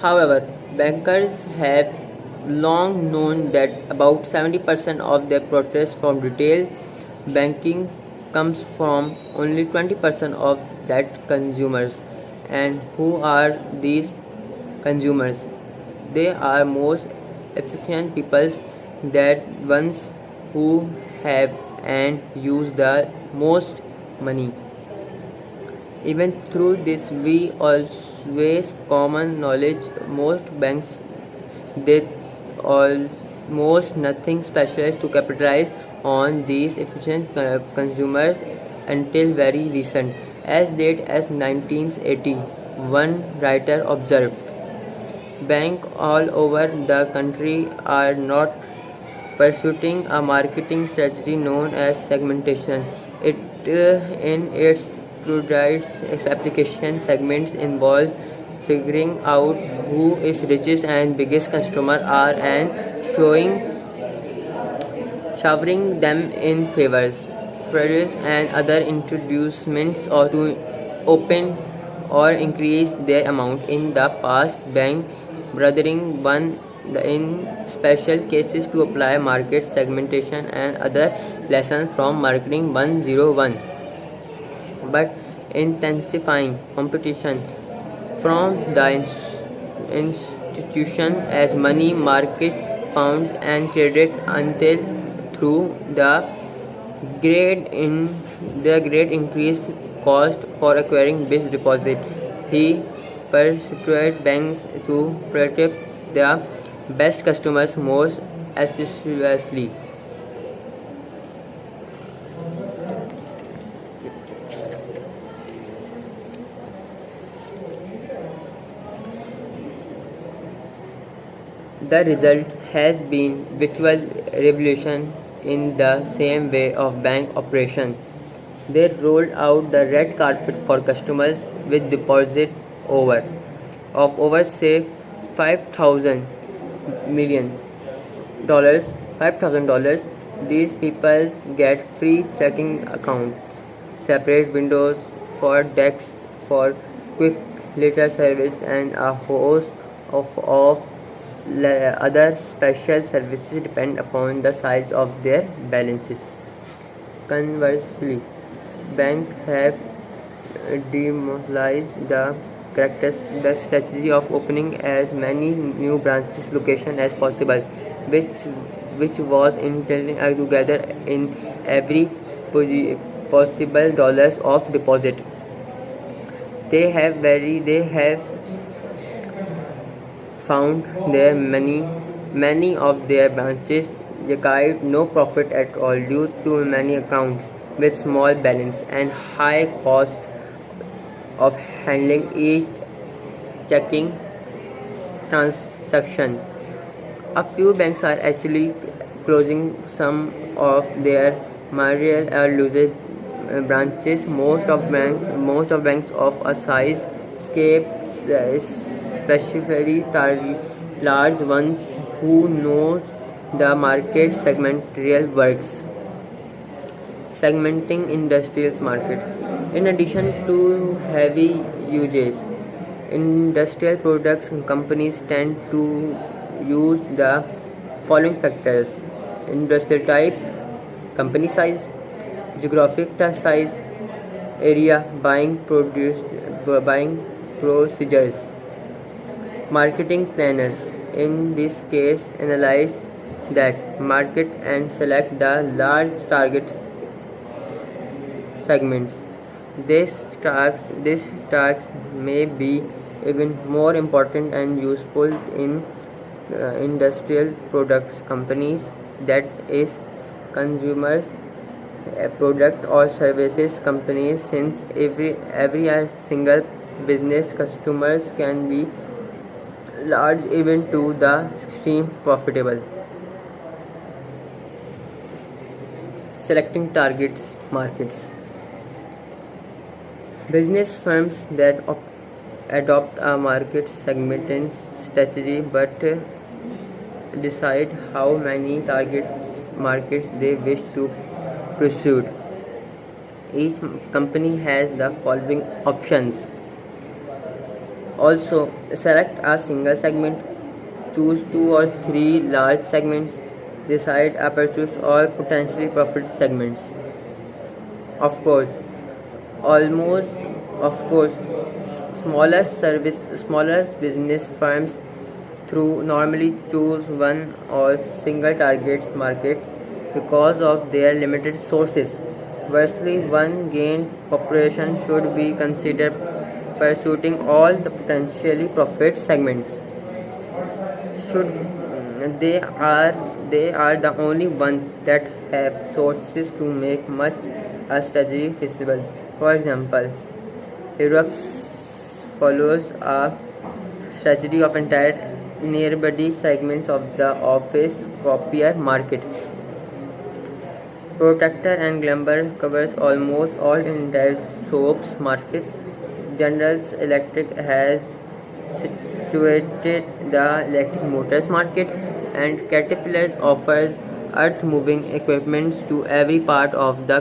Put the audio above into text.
However, bankers have long known that about 70% of their profits from retail banking comes from only 20% of that consumers. And who are these consumers? They are most efficient people, that ones who have and use the most money. Even through this, we always common knowledge. Most banks did almost nothing special to capitalize on these efficient consumers until very recent. As late as 1980, one writer observed, banks all over the country are not pursuing a marketing strategy known as segmentation. It in its products application segments involve figuring out who is richest and biggest customer are and showering them in favors, frauds and other introducements or to open or increase their amount in the past. Bank brothering one in special cases to apply market segmentation and other lessons from marketing 101, but intensifying competition from the institution as money market funds and credit until through great in the great increased cost for acquiring base deposit. He persuaded banks to protect their best customers most assiduously. The result has been virtual revolution in the same way of bank operation. They rolled out the red carpet for customers with deposit over say $5,000 million. $5,000. These people get free checking accounts, separate windows for desks for quick letter service, and a host of other special services depend upon the size of their balances. Conversely, banks have demobilized the strategy of opening as many new branches location as possible, which was intended to gather in every possible dollars of deposit. They have found their many of their branches generate no profit at all due to many accounts with small balance and high cost of handling each checking transaction. A few banks are actually closing some of their marginal or losing branches. Most of banks of a size scale, especially large ones who knows the market segment real works. Segmenting industrial market. In addition to heavy uses, industrial products companies tend to use the following factors: industrial type, company size, geographic size, area, buying procedures. Marketing planners in this case analyze that market and select the large target segments. This task may be even more important and useful in industrial products companies, that is consumers product or services companies, since every single business customers can be large even to the extreme profitable. Selecting targets markets. Business firms that adopt a market segmentation strategy but decide how many target markets they wish to pursue. Each company has the following options: Also, select a single segment, choose 2 or 3 large segments, decide or purchase all potentially profit segments. Of course, almost of course, smaller business firms through normally choose one or single targets markets because of their limited sources. Firstly, one gained population should be considered pursuing all the potentially profit segments. Should they are the only ones that have sources to make much a strategy feasible. For example, Herox follows a strategy of entire nearby segments of the office copier market. Protector and Gamble covers almost all entire soaps market. General Electric has situated the electric motors market, and Caterpillar offers earth moving equipment to every part of the